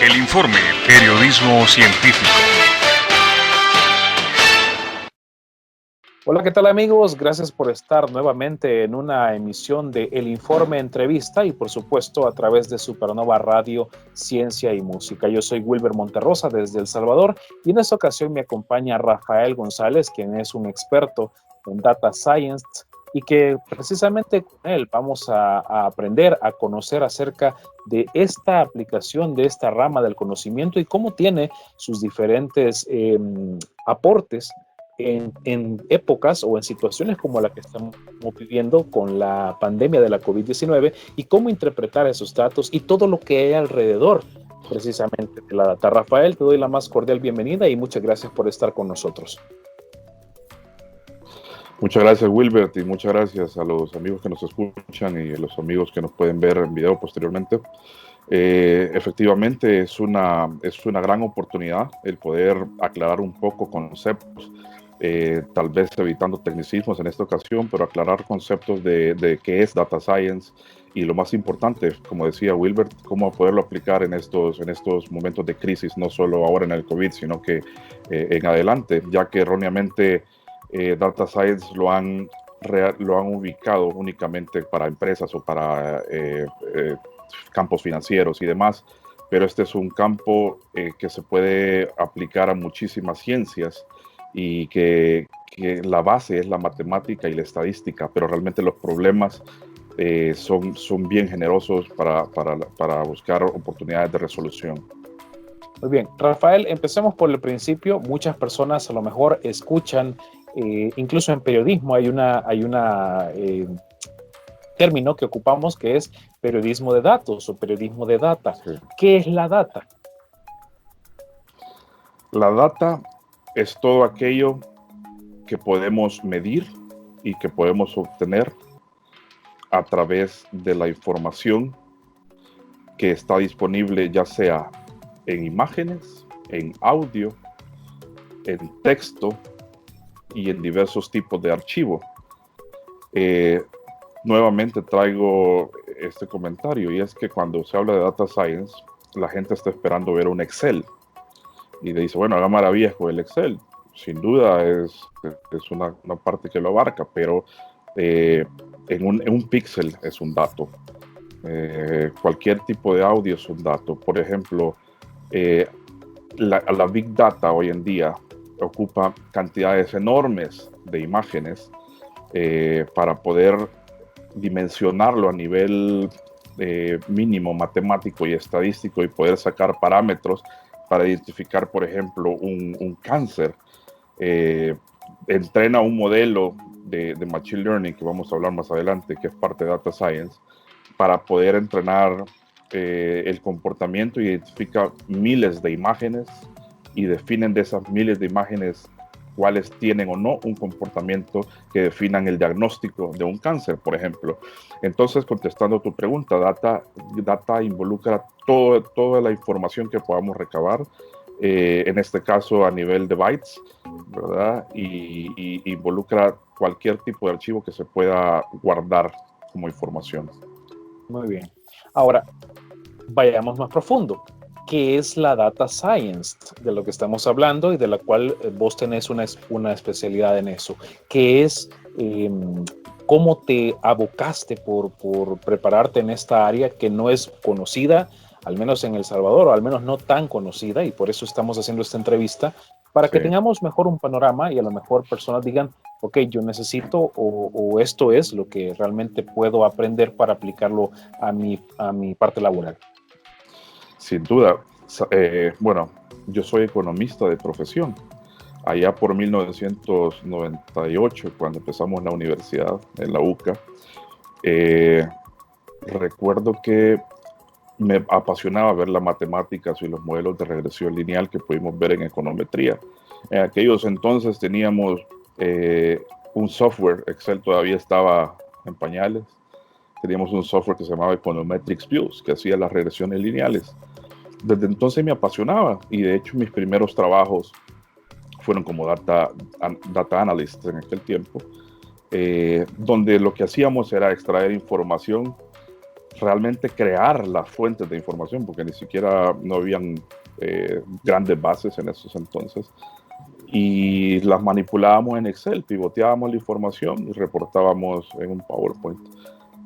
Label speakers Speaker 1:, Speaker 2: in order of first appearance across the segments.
Speaker 1: El informe, periodismo científico.
Speaker 2: Hola, ¿qué tal amigos? Gracias por estar nuevamente en una emisión de El Informe Entrevista y por supuesto a través de Supernova Radio, Ciencia y Música. Yo soy Wilber Monterrosa desde El Salvador y en esta ocasión me acompaña Rafael González, quien es un experto en Data Science y que precisamente con él vamos a aprender, a conocer acerca de esta aplicación, de esta rama del conocimiento y cómo tiene sus diferentes aportes en épocas o en situaciones como la que estamos viviendo con la pandemia de la COVID-19 y cómo interpretar esos datos y todo lo que hay alrededor precisamente de la data. Rafael, te doy la más cordial bienvenida y muchas gracias por estar con nosotros.
Speaker 3: Muchas gracias, Wilbert, y muchas gracias a los amigos que nos escuchan y a los amigos que nos pueden ver en video posteriormente. Efectivamente, es una gran oportunidad el poder aclarar un poco conceptos, tal vez evitando tecnicismos en esta ocasión, pero aclarar conceptos de qué es Data Science y lo más importante, como decía Wilbert, cómo poderlo aplicar en estos momentos de crisis, no solo ahora en el COVID, sino que en adelante, ya que erróneamente Data Science lo han ubicado únicamente para empresas o para campos financieros y demás, pero este es un campo que se puede aplicar a muchísimas ciencias y que la base es la matemática y la estadística, pero realmente los problemas son bien generosos para buscar oportunidades de resolución.
Speaker 2: Muy bien, Rafael, empecemos por el principio. Muchas personas a lo mejor escuchan, incluso en periodismo hay una término que ocupamos que es periodismo de datos o periodismo de data. Sí. ¿Qué es la data?
Speaker 3: La data es todo aquello que podemos medir y que podemos obtener a través de la información que está disponible, ya sea en imágenes, en audio, en texto y en diversos tipos de archivo. Nuevamente traigo este comentario y es que cuando se habla de Data Science, la gente está esperando ver un Excel y le dice, bueno, haga maravillas con el Excel. Sin duda es una parte que lo abarca, pero en un píxel es un dato. Cualquier tipo de audio es un dato. Por ejemplo, la Big Data hoy en día ocupa cantidades enormes de imágenes para poder dimensionarlo a nivel mínimo matemático y estadístico y poder sacar parámetros para identificar, por ejemplo, un cáncer. Entrena un modelo de Machine Learning, que vamos a hablar más adelante, que es parte de Data Science, para poder entrenar el comportamiento y identifica miles de imágenes y definen de esas miles de imágenes cuáles tienen o no un comportamiento que definan el diagnóstico de un cáncer, por ejemplo. Entonces, contestando tu pregunta, data involucra toda la información que podamos recabar, en este caso a nivel de bytes, ¿verdad? Y involucra cualquier tipo de archivo que se pueda guardar como información.
Speaker 2: Muy bien. Ahora, vayamos más profundo. ¿Qué es la Data Science? De lo que estamos hablando y de la cual vos tenés una especialidad en eso. ¿Qué es, cómo te abocaste por prepararte en esta área que no es conocida, al menos en El Salvador, o al menos no tan conocida, y por eso estamos haciendo esta entrevista, para que tengamos mejor un panorama y a lo mejor personas digan, ok, yo necesito o esto es lo que realmente puedo aprender para aplicarlo a mi parte laboral?
Speaker 3: Sin duda. Bueno, yo soy economista de profesión. Allá por 1998, cuando empezamos la universidad, en la UCA, recuerdo que me apasionaba ver las matemáticas y los modelos de regresión lineal que pudimos ver en econometría. En aquellos entonces teníamos un software, Excel todavía estaba en pañales. Teníamos un software que se llamaba Econometrics Views, que hacía las regresiones lineales. Desde entonces me apasionaba y de hecho mis primeros trabajos fueron como data analyst en aquel tiempo, donde lo que hacíamos era extraer información realmente crear las fuentes de información, porque ni siquiera no habían grandes bases en esos entonces, y las manipulábamos en Excel, pivoteábamos la información y reportábamos en un PowerPoint.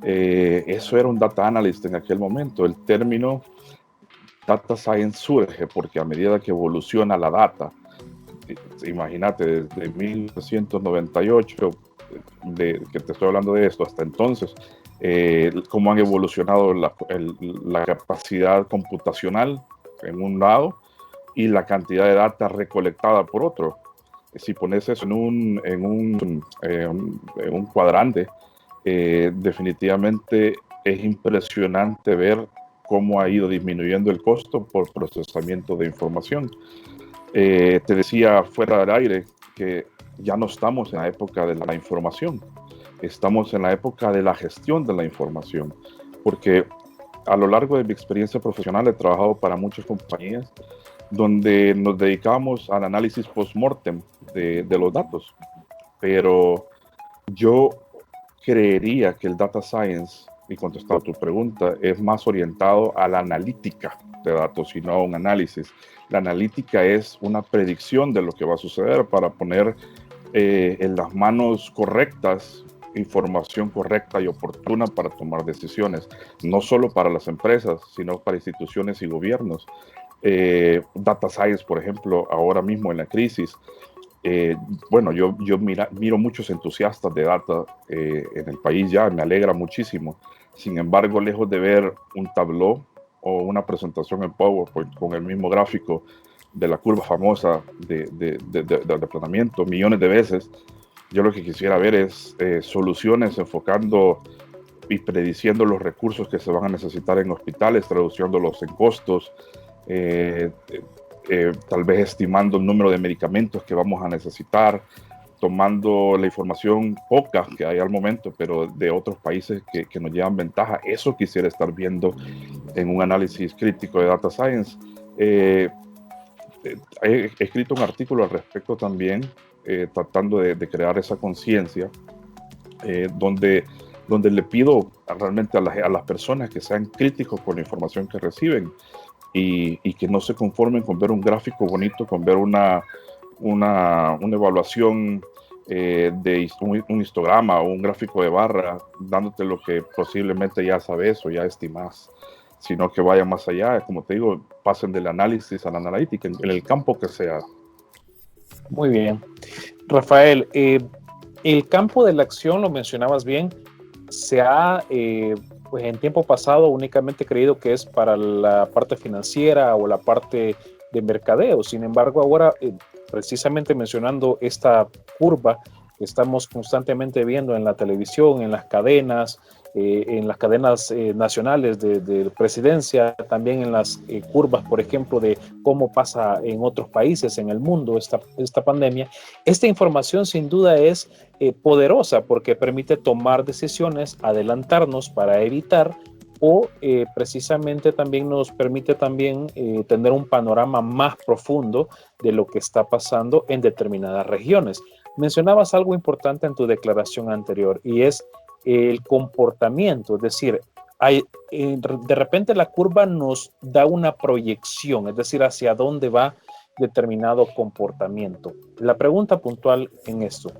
Speaker 3: Eso era un data analyst en aquel momento. El término data science surge porque a medida que evoluciona la data, imagínate, desde 1998, que te estoy hablando de esto, hasta entonces, cómo han evolucionado la capacidad computacional en un lado y la cantidad de data recolectada por otro. Si pones eso en un cuadrante, definitivamente es impresionante ver cómo ha ido disminuyendo el costo por procesamiento de información. Te decía fuera del aire que ya no estamos en la época de la información, estamos en la época de la gestión de la información, porque a lo largo de mi experiencia profesional he trabajado para muchas compañías donde nos dedicamos al análisis post-mortem de los datos, pero yo creería que el data science, y contestando a tu pregunta, es más orientado a la analítica de datos y no a un análisis. La analítica es una predicción de lo que va a suceder para poner en las manos correctas información correcta y oportuna para tomar decisiones, no solo para las empresas, sino para instituciones y gobiernos. Data science, por ejemplo, ahora mismo en la crisis, bueno, yo miro muchos entusiastas de data en el país ya, me alegra muchísimo. Sin embargo, lejos de ver un tableau o una presentación en PowerPoint con el mismo gráfico de la curva famosa de aplanamiento millones de veces, yo lo que quisiera ver es soluciones enfocando y prediciendo los recursos que se van a necesitar en hospitales, traduciéndolos en costos, tal vez estimando el número de medicamentos que vamos a necesitar, tomando la información poca que hay al momento, pero de otros países que nos llevan ventaja. Eso quisiera estar viendo en un análisis crítico de data science. He escrito un artículo al respecto también, tratando de crear esa conciencia, donde le pido realmente a las personas que sean críticos con la información que reciben y que no se conformen con ver un gráfico bonito, con ver una evaluación de un histograma o un gráfico de barra, dándote lo que posiblemente ya sabes o ya estimas, sino que vayan más allá, como te digo, pasen del análisis a la analítica, en el campo que sea.
Speaker 2: Muy bien. Rafael, el campo de la acción, lo mencionabas bien, se ha, pues en tiempo pasado únicamente creído que es para la parte financiera o la parte de mercadeo. Sin embargo, ahora, precisamente mencionando esta curva que estamos constantemente viendo en la televisión, en las cadenas nacionales de presidencia, también en las curvas, por ejemplo, de cómo pasa en otros países, en el mundo, esta pandemia. Esta información sin duda es poderosa porque permite tomar decisiones, adelantarnos para evitar o precisamente también nos permite también tener un panorama más profundo de lo que está pasando en determinadas regiones. Mencionabas algo importante en tu declaración anterior y es el comportamiento, es decir, de repente la curva nos da una proyección, es decir, hacia dónde va determinado comportamiento. La pregunta puntual en esto,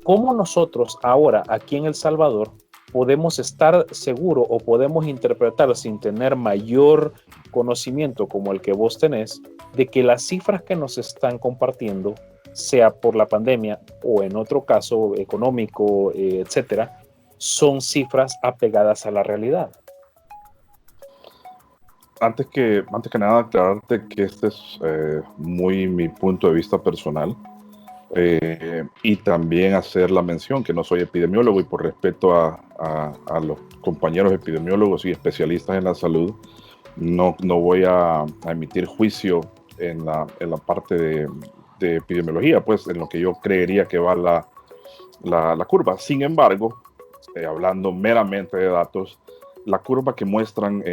Speaker 2: ¿cómo nosotros ahora aquí en El Salvador podemos estar seguros o podemos interpretar sin tener mayor conocimiento como el que vos tenés de que las cifras que nos están compartiendo, sea por la pandemia o en otro caso económico, etcétera, son cifras apegadas a la realidad?
Speaker 3: Antes que nada, aclararte que este es muy mi punto de vista personal, y también hacer la mención que no soy epidemiólogo y por respeto a los compañeros epidemiólogos y especialistas en la salud, no voy a emitir juicio en la parte de epidemiología, pues en lo que yo creería que va la curva. Sin embargo, hablando meramente de datos, la curva que muestran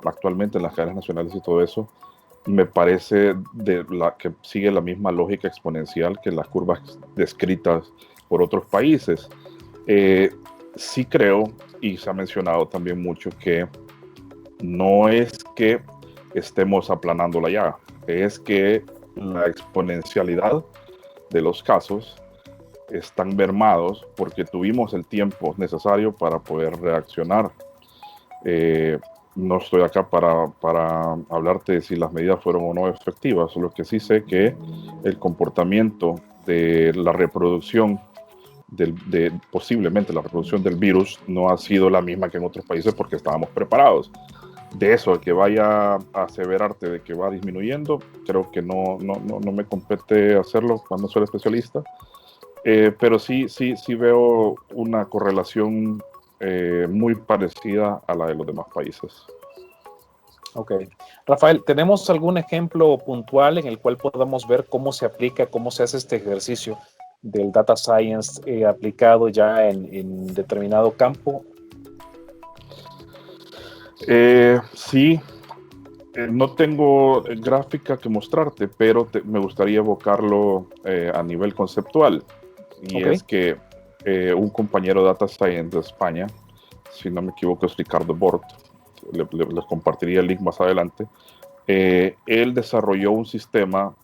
Speaker 3: actualmente en las cadenas nacionales y todo eso, me parece que sigue la misma lógica exponencial que las curvas descritas por otros países. Sí creo y se ha mencionado también mucho que no es que estemos aplanando la llaga, es que la exponencialidad de los casos están mermados porque tuvimos el tiempo necesario para poder reaccionar. No estoy acá para hablarte de si las medidas fueron o no efectivas, lo que sí sé que el comportamiento de la reproducción posiblemente la reproducción del virus no ha sido la misma que en otros países porque estábamos preparados. De eso, a que vaya a aseverarte de que va disminuyendo, creo que no me compete hacerlo cuando soy especialista, pero sí veo una correlación muy parecida a la de los demás países.
Speaker 2: Ok. Rafael, ¿tenemos algún ejemplo puntual en el cual podamos ver cómo se aplica, cómo se hace este ejercicio del data science aplicado ya en determinado campo?
Speaker 3: Sí, no tengo gráfica que mostrarte, pero me gustaría evocarlo a nivel conceptual. Y
Speaker 2: Okay.
Speaker 3: es que un compañero de Data Science de España, si no me equivoco es Ricardo Bort, les compartiría el link más adelante, él desarrolló un sistema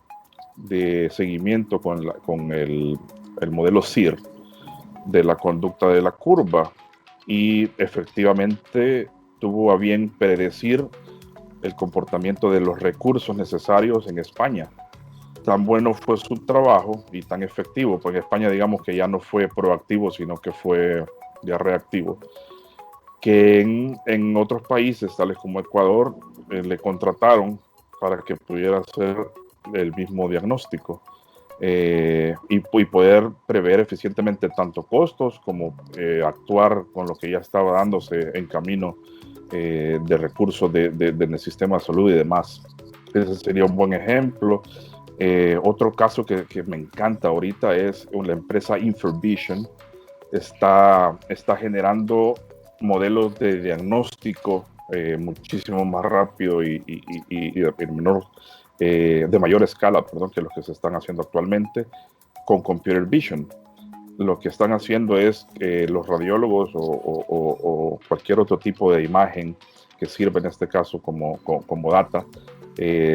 Speaker 3: de seguimiento con el modelo SIR de la conducta de la curva y efectivamente tuvo a bien predecir el comportamiento de los recursos necesarios en España. Tan bueno fue su trabajo y tan efectivo, pues en España digamos que ya no fue proactivo, sino que fue ya reactivo, que en otros países, tales como Ecuador, le contrataron para que pudiera hacer el mismo diagnóstico y poder prever eficientemente tanto costos como actuar con lo que ya estaba dándose en camino de recursos del sistema de salud y demás. Ese sería un buen ejemplo. Otro caso que me encanta ahorita es la empresa Infovision. Está generando modelos de diagnóstico muchísimo más rápido y de mayor escala, perdón, que los que se están haciendo actualmente con Computer Vision. Lo que están haciendo es que los radiólogos o cualquier otro tipo de imagen que sirve en este caso como data,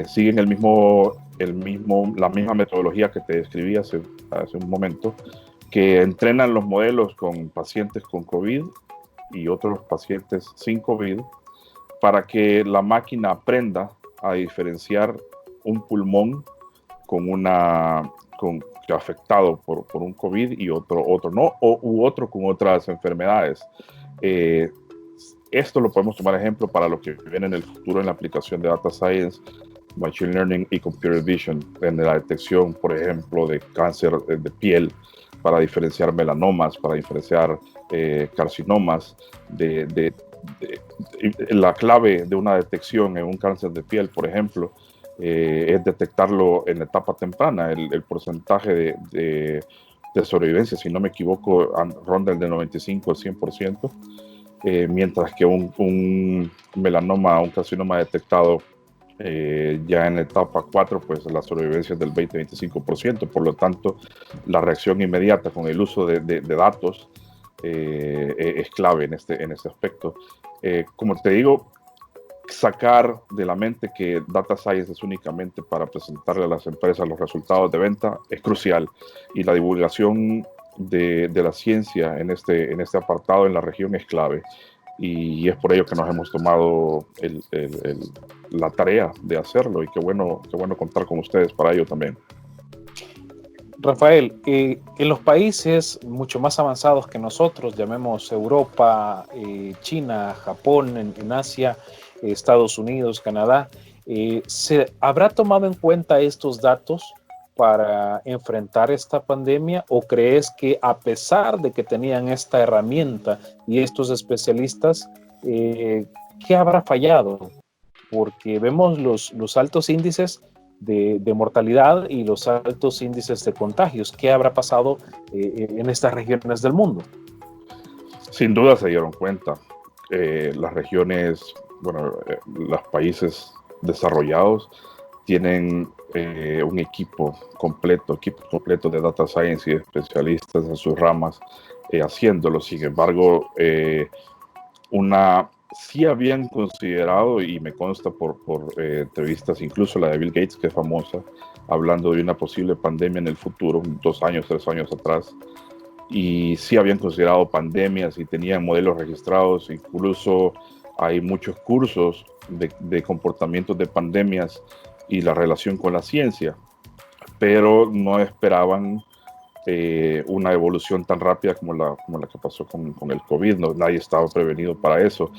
Speaker 3: siguen la misma metodología que te describí hace un momento, que entrenan los modelos con pacientes con COVID y otros pacientes sin COVID para que la máquina aprenda a diferenciar un pulmón afectado por un COVID y otro no, u otro con otras enfermedades. Esto lo podemos tomar ejemplo para lo que viene en el futuro en la aplicación de Data Science, Machine Learning y Computer Vision, en la detección, por ejemplo, de cáncer de piel, para diferenciar melanomas, para diferenciar carcinomas. La clave de una detección en un cáncer de piel, por ejemplo, es detectarlo en etapa temprana. El porcentaje de sobrevivencia, si no me equivoco, ronda el de 95 al 100%, mientras que un melanoma, un carcinoma detectado ya en etapa 4, pues la sobrevivencia es del 20-25%. Por lo tanto, la reacción inmediata con el uso de datos es clave en este aspecto. Como te digo, sacar de la mente que Data Science es únicamente para presentarle a las empresas los resultados de venta es crucial, y la divulgación de la ciencia en este apartado en la región es clave, y es por ello que nos hemos tomado la tarea de hacerlo, y qué bueno contar con ustedes para ello también.
Speaker 2: Rafael, en los países mucho más avanzados que nosotros, llamemos Europa, China, Japón, en Asia, Estados Unidos, Canadá, ¿se habrá tomado en cuenta estos datos para enfrentar esta pandemia, o crees que a pesar de que tenían esta herramienta y estos especialistas, qué habrá fallado? Porque vemos los altos índices de mortalidad y los altos índices de contagios. ¿Qué habrá pasado en estas regiones del mundo?
Speaker 3: Sin duda se dieron cuenta. Las regiones, los países desarrollados tienen un equipo completo de Data Science y especialistas en sus ramas haciéndolo. Sin embargo, sí habían considerado, y me consta por entrevistas, incluso la de Bill Gates, que es famosa, hablando de una posible pandemia en el futuro, 2 años, 3 años atrás, y sí habían considerado pandemias y tenían modelos registrados, incluso hay muchos cursos de comportamientos de pandemias y la relación con la ciencia, pero no esperaban una evolución tan rápida como la que pasó con el COVID. No, nadie estaba prevenido para eso.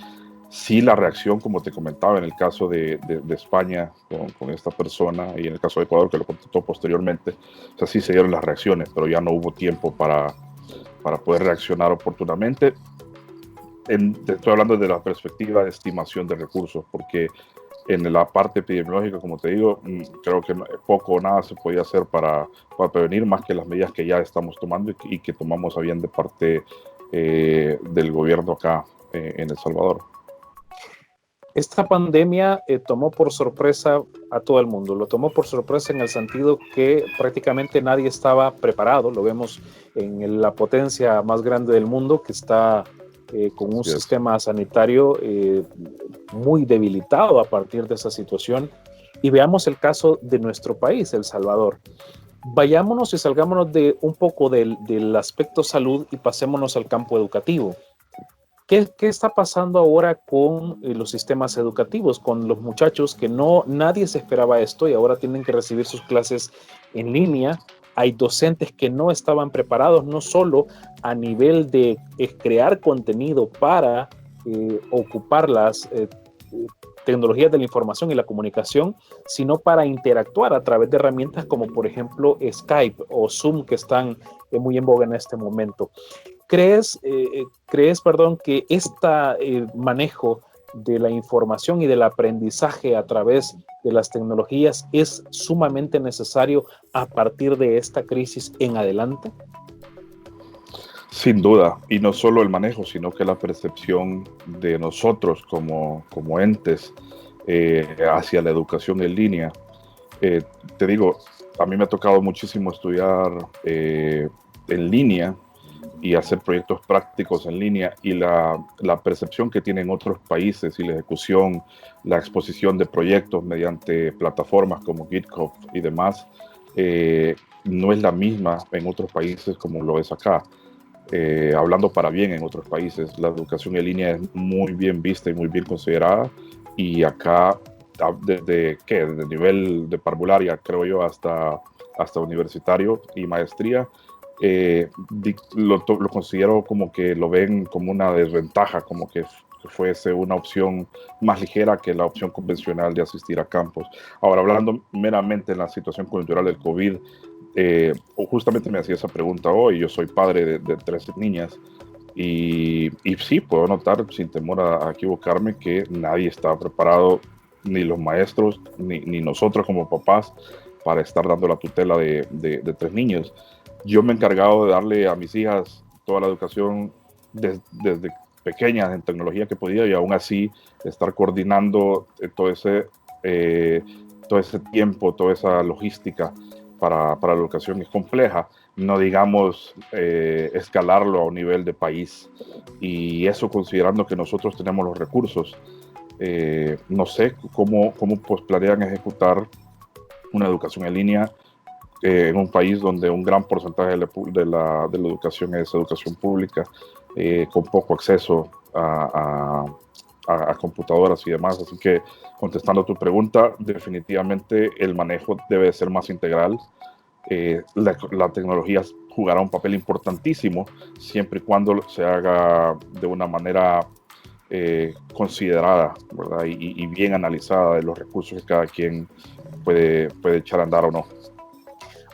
Speaker 3: Sí, la reacción, como te comentaba, en el caso de España con esta persona y en el caso de Ecuador, que lo contestó posteriormente, o sea, sí se dieron las reacciones, pero ya no hubo tiempo para poder reaccionar oportunamente. Te estoy hablando de la perspectiva de estimación de recursos, porque en la parte epidemiológica, como te digo, creo que poco o nada se podía hacer para prevenir, más que las medidas que ya estamos tomando y que tomamos a bien de parte del gobierno acá en El Salvador.
Speaker 2: Esta pandemia tomó por sorpresa a todo el mundo. Lo tomó por sorpresa en el sentido que prácticamente nadie estaba preparado. Lo vemos en la potencia más grande del mundo, que está con un sistema sanitario muy debilitado a partir de esa situación. Y veamos el caso de nuestro país, El Salvador. Vayámonos y salgámonos de un poco del aspecto salud y pasémonos al campo educativo. ¿Qué está pasando ahora con los sistemas educativos, con los muchachos que nadie se esperaba esto y ahora tienen que recibir sus clases en línea? Hay docentes que no estaban preparados, no solo a nivel de crear contenido para ocupar las tecnologías de la información y la comunicación, sino para interactuar a través de herramientas como por ejemplo Skype o Zoom, que están muy en boga en este momento. ¿Crees, que este manejo de la información y del aprendizaje a través de las tecnologías es sumamente necesario a partir de esta crisis en adelante?
Speaker 3: Sin duda, y no solo el manejo, sino que la percepción de nosotros como entes hacia la educación en línea. Te digo, a mí me ha tocado muchísimo estudiar en línea y hacer proyectos prácticos en línea, y la percepción que tienen otros países y la ejecución, la exposición de proyectos mediante plataformas como GitHub y demás, no es la misma en otros países como lo es acá. Hablando para bien en otros países, la educación en línea es muy bien vista y muy bien considerada, y acá desde nivel de parvularia, creo yo, hasta universitario y maestría, lo considero como que lo ven como una desventaja, como que fuese una opción más ligera que la opción convencional de asistir a campus. Ahora, hablando meramente en la situación coyuntural del COVID, justamente me hacía esa pregunta hoy. Yo soy padre de 3 niñas y sí, puedo notar sin temor a equivocarme que nadie estaba preparado, ni los maestros, ni nosotros como papás, para estar dando la tutela de 3 niños. Yo me he encargado de darle a mis hijas toda la educación desde pequeñas en tecnología que podía, y aún así estar coordinando todo ese tiempo, toda esa logística para la educación es compleja, no digamos escalarlo a un nivel de país, y eso considerando que nosotros tenemos los recursos. No sé cómo pues planean ejecutar una educación en línea en un país donde un gran porcentaje de la educación es educación pública, con poco acceso a computadoras y demás. Así que, contestando a tu pregunta, definitivamente el manejo debe ser más integral. La tecnología jugará un papel importantísimo siempre y cuando se haga de una manera considerada, ¿verdad? Y bien analizada de los recursos que cada quien puede echar a andar o no.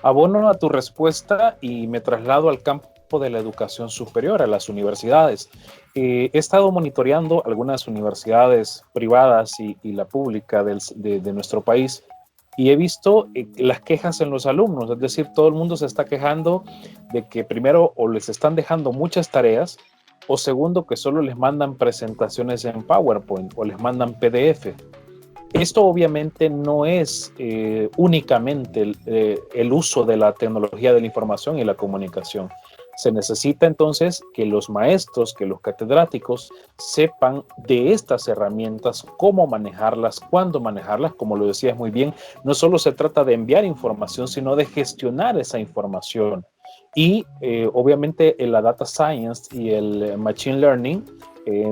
Speaker 2: Abono a tu respuesta y me traslado al campo de la educación superior, a las universidades. He estado monitoreando algunas universidades privadas y la pública de nuestro país, y he visto las quejas en los alumnos. Es decir, todo el mundo se está quejando de que primero o les están dejando muchas tareas, o segundo, que solo les mandan presentaciones en PowerPoint o les mandan PDF. Esto obviamente no es únicamente el uso de la tecnología de la información y la comunicación. Se necesita entonces que los maestros, que los catedráticos sepan de estas herramientas, cómo manejarlas, cuándo manejarlas. Como lo decías muy bien, no solo se trata de enviar información, sino de gestionar esa información. Y obviamente la data science y el machine learning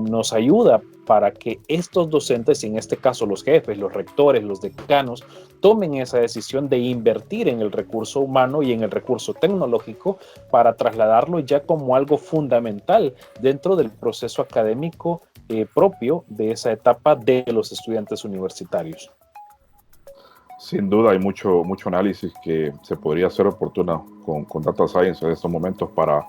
Speaker 2: nos ayuda para que estos docentes, y en este caso los jefes, los rectores, los decanos, tomen esa decisión de invertir en el recurso humano y en el recurso tecnológico para trasladarlo ya como algo fundamental dentro del proceso académico propio de esa etapa de los estudiantes universitarios.
Speaker 3: Sin duda hay mucho análisis que se podría hacer oportuno con Data Science en estos momentos para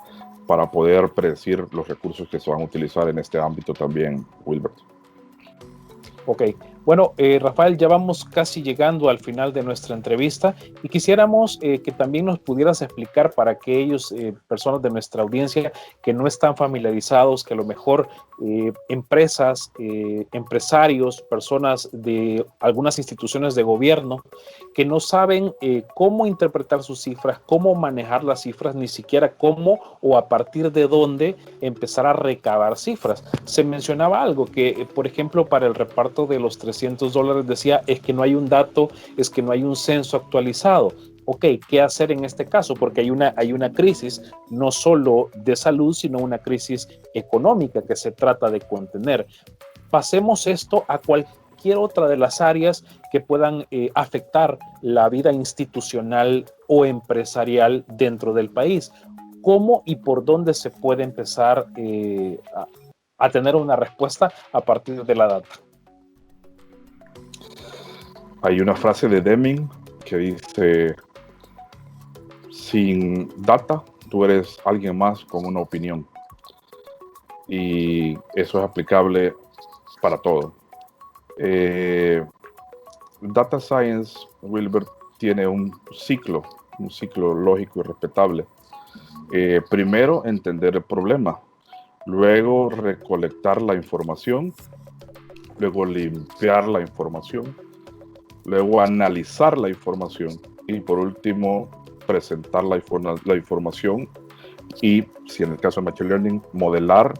Speaker 3: poder predecir los recursos que se van a utilizar en este ámbito también, Wilbert.
Speaker 2: Ok, bueno, Rafael, ya vamos casi llegando al final de nuestra entrevista y quisiéramos que también nos pudieras explicar para aquellos personas de nuestra audiencia que no están familiarizados, que a lo mejor empresas, empresarios, personas de algunas instituciones de gobierno que no saben cómo interpretar sus cifras, cómo manejar las cifras, ni siquiera cómo o a partir de dónde empezar a recabar cifras. Se mencionaba algo que, por ejemplo, para el reparto de los $300 decía, es que no hay un dato, es que no hay un censo actualizado. Ok, ¿qué hacer en este caso? Porque hay una crisis no solo de salud, sino una crisis económica que se trata de contener. Pasemos esto a cualquier otra de las áreas que puedan afectar la vida institucional o empresarial dentro del país. ¿Cómo y por dónde se puede empezar a tener una respuesta a partir de la data?
Speaker 3: Hay una frase de Deming que dice: sin data, tú eres alguien más con una opinión. Y eso es aplicable para todo. Data Science, Wilbert, tiene un ciclo lógico y respetable. Primero, entender el problema. Luego, recolectar la información. Luego, limpiar la información. Luego, analizar la información. Y por último, presentar la información. Y, si en el caso de Machine Learning, modelar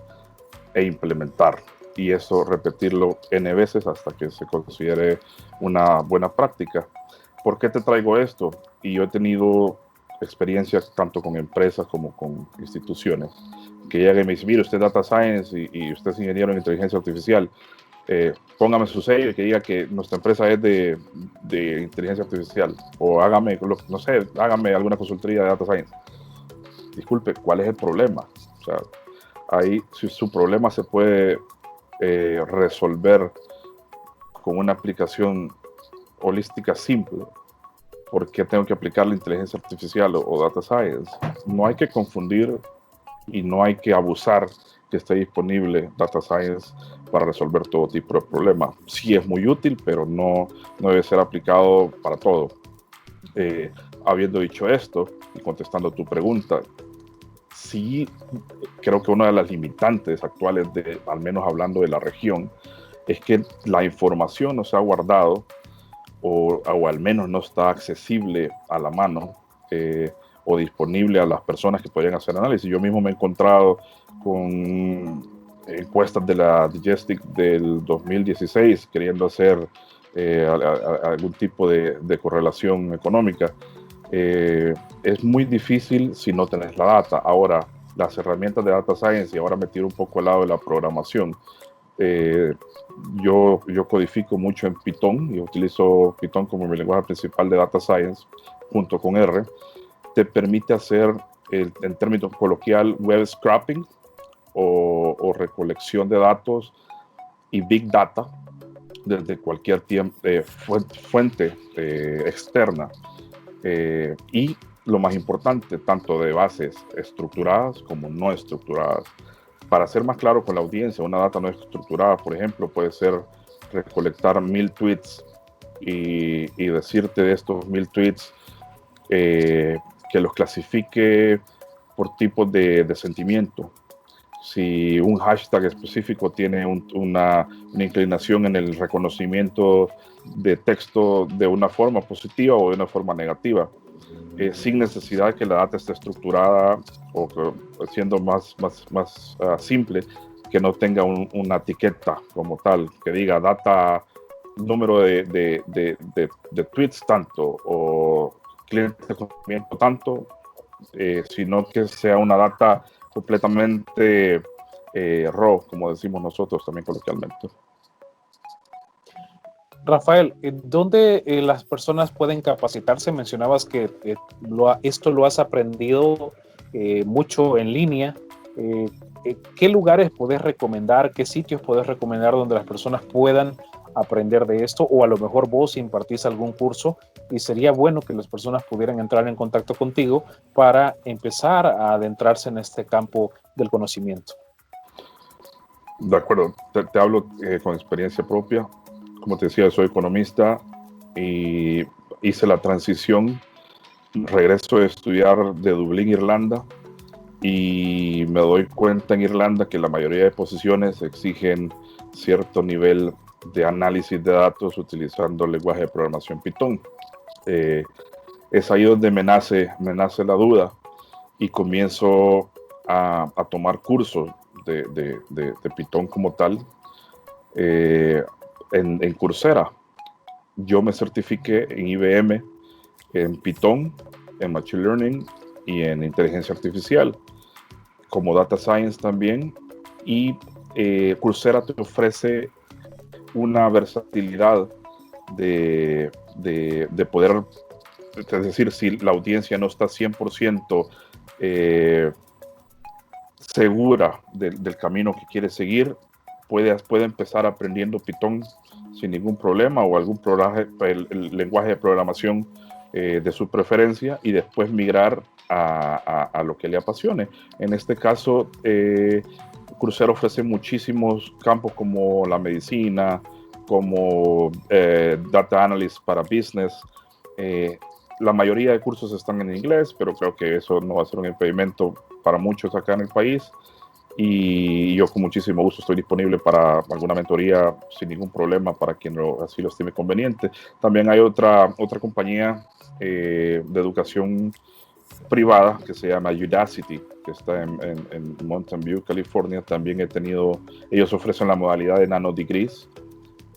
Speaker 3: e implementar. Y eso repetirlo N veces hasta que se considere una buena práctica. ¿Por qué te traigo esto? Y yo he tenido experiencias tanto con empresas como con instituciones que llegan y me dicen: mire, usted es Data Science y usted es ingeniero en inteligencia artificial, póngame su sello y que diga que nuestra empresa es de inteligencia artificial, o hágame, no sé, hágame alguna consultoría de Data Science. Disculpe, ¿cuál es el problema? O sea, ahí si su problema se puede resolver con una aplicación holística simple, ¿por qué tengo que aplicar la inteligencia artificial o Data Science? No hay que confundir y no hay que abusar que esté disponible Data Science para resolver todo tipo de problemas. Sí es muy útil, pero no debe ser aplicado para todo. Habiendo dicho esto y contestando tu pregunta, sí creo que una de las limitantes actuales, al menos hablando de la región, es que la información no se ha guardado o al menos no está accesible a la mano o disponible a las personas que podrían hacer análisis. Yo mismo me he encontrado con encuestas de la Digestic del 2016 queriendo hacer algún tipo de correlación económica. Es muy difícil si no tenés la data. Ahora, las herramientas de Data Science, y ahora me tiro un poco al lado de la programación, yo codifico mucho en Python y utilizo Python como mi lenguaje principal de Data Science junto con R. Te permite hacer, en términos coloquial, web scraping o recolección de datos y big data desde cualquier fuente externa. Y lo más importante, tanto de bases estructuradas como no estructuradas. Para ser más claro con la audiencia, una data no estructurada, por ejemplo, puede ser recolectar 1000 tweets y decirte de estos 1000 tweets que los clasifique por tipos de sentimiento. Si un hashtag específico tiene una inclinación en el reconocimiento de texto de una forma positiva o de una forma negativa. sin necesidad de que la data esté estructurada o siendo más simple, que no tenga una etiqueta como tal, que diga data, número de tweets tanto o clientes de conocimiento tanto, sino que sea una data completamente raw, como decimos nosotros también coloquialmente.
Speaker 2: Rafael, ¿dónde las personas pueden capacitarse? Mencionabas que esto lo has aprendido mucho en línea. ¿Qué lugares podés recomendar? ¿Qué sitios podés recomendar donde las personas puedan aprender de esto? O a lo mejor vos impartís algún curso y sería bueno que las personas pudieran entrar en contacto contigo para empezar a adentrarse en este campo del conocimiento.
Speaker 3: De acuerdo, te hablo con experiencia propia. Como te decía, soy economista y hice la transición. Regreso a estudiar de Dublín, Irlanda, y me doy cuenta en Irlanda que la mayoría de posiciones exigen cierto nivel de análisis de datos utilizando el lenguaje de programación Python. Es ahí donde me nace la duda y comienzo a tomar cursos de Python como tal en Coursera. Yo me certifiqué en IBM en Python, en Machine Learning y en Inteligencia Artificial, como Data Science también. Y Coursera te ofrece una versatilidad de poder, es decir, si la audiencia no está 100% segura del camino que quiere seguir, puede empezar aprendiendo Python sin ningún problema o algún el lenguaje de programación de su preferencia y después migrar a lo que le apasione. En este caso, Coursera ofrece muchísimos campos como la medicina, como Data Analyst para Business. La mayoría de cursos están en inglés, pero creo que eso no va a ser un impedimento para muchos acá en el país. Y yo con muchísimo gusto estoy disponible para alguna mentoría sin ningún problema para quien así lo estime conveniente. También hay otra compañía de educación privada que se llama Udacity, que está en Mountain View, California. También ellos ofrecen la modalidad de Nano Degrees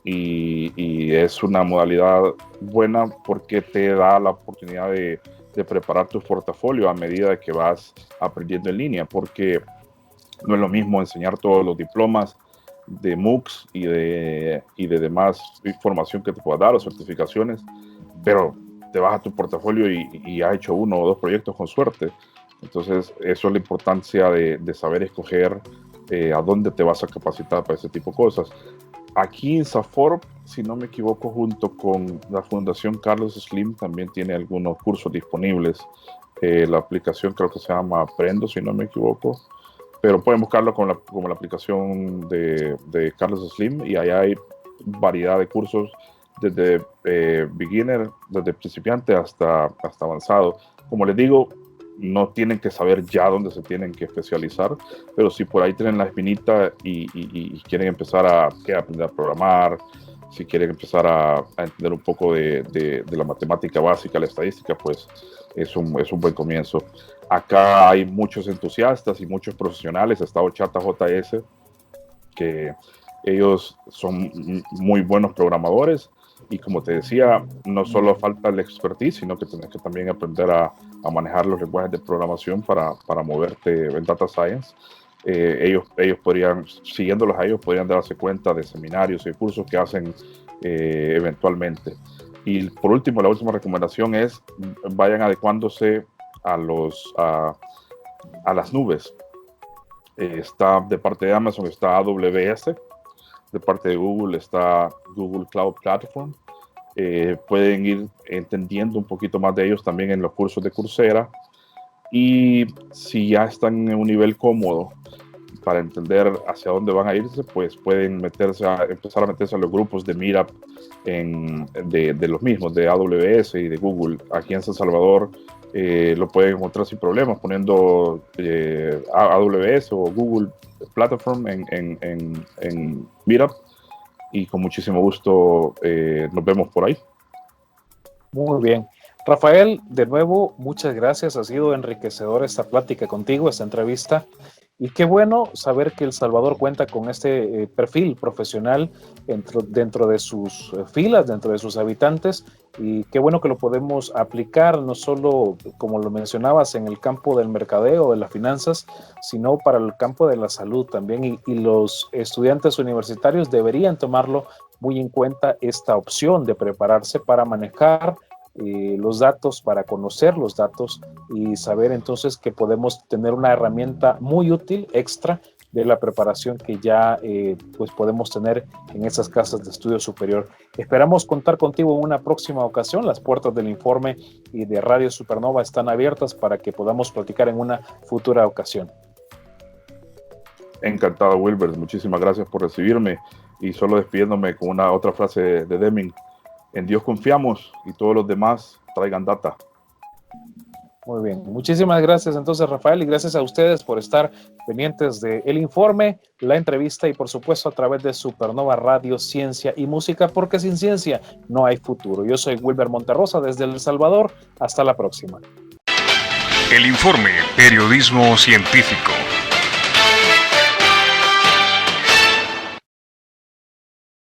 Speaker 3: y es una modalidad buena porque te da la oportunidad de preparar tu portafolio a medida que vas aprendiendo en línea, porque no es lo mismo enseñar todos los diplomas de MOOCs y de demás información que te pueda dar o certificaciones, pero te vas a tu portafolio y has hecho 1 o 2 proyectos con suerte. Entonces, eso es la importancia de saber escoger a dónde te vas a capacitar para ese tipo de cosas. Aquí en Safor, si no me equivoco, junto con la Fundación Carlos Slim, también tiene algunos cursos disponibles. La aplicación creo que se llama Aprendo, si no me equivoco, pero pueden buscarlo como la aplicación de Carlos Slim y ahí hay variedad de cursos desde beginner, desde principiante hasta avanzado. Como les digo, no tienen que saber ya dónde se tienen que especializar, pero si por ahí tienen la espinita y quieren empezar a aprender a programar, si quieren empezar a entender un poco de la matemática básica, la estadística, pues es un buen comienzo. Acá hay muchos entusiastas y muchos profesionales. Está Ochata JS, que ellos son muy buenos programadores y como te decía, no solo falta el expertise, sino que tienes que también aprender a manejar los lenguajes de programación para moverte en Data Science. Ellos podrían, siguiéndolos a ellos, podrían darse cuenta de seminarios y cursos que hacen eventualmente. Y por último, la última recomendación es vayan adecuándose a las nubes. Está de parte de Amazon, está AWS, de parte de Google está Google Cloud Platform. Pueden ir entendiendo un poquito más de ellos también en los cursos de Coursera. Y si ya están en un nivel cómodo para entender hacia dónde van a irse, pues pueden empezar a meterse a los grupos de Meetup de los mismos, de AWS y de Google. Aquí en San Salvador lo pueden encontrar sin problemas poniendo AWS o Google Platform en Meetup y con muchísimo gusto nos vemos por ahí.
Speaker 2: Muy bien. Rafael, de nuevo, muchas gracias. Ha sido enriquecedora esta plática contigo, esta entrevista. Y qué bueno saber que El Salvador cuenta con este perfil profesional dentro de sus filas, dentro de sus habitantes. Y qué bueno que lo podemos aplicar, no solo, como lo mencionabas, en el campo del mercadeo, de las finanzas, sino para el campo de la salud también. Y los estudiantes universitarios deberían tomarlo muy en cuenta, esta opción de prepararse para manejar los datos, para conocer los datos y saber entonces que podemos tener una herramienta muy útil extra de la preparación que ya pues podemos tener en esas casas de estudio superior. Esperamos contar contigo en una próxima ocasión. Las puertas del Informe y de Radio Supernova están abiertas para que podamos platicar en una futura ocasión.
Speaker 3: Encantado, Wilber. Muchísimas gracias por recibirme. Y solo despidiéndome con una otra frase de Deming: en Dios confiamos y todos los demás traigan data.
Speaker 2: Muy bien, muchísimas gracias entonces, Rafael, y gracias a ustedes por estar pendientes de El Informe, la entrevista y por supuesto a través de Supernova Radio, Ciencia y Música, porque sin ciencia no hay futuro. Yo soy Wilber Monterrosa desde El Salvador. Hasta la próxima.
Speaker 1: El Informe, periodismo científico.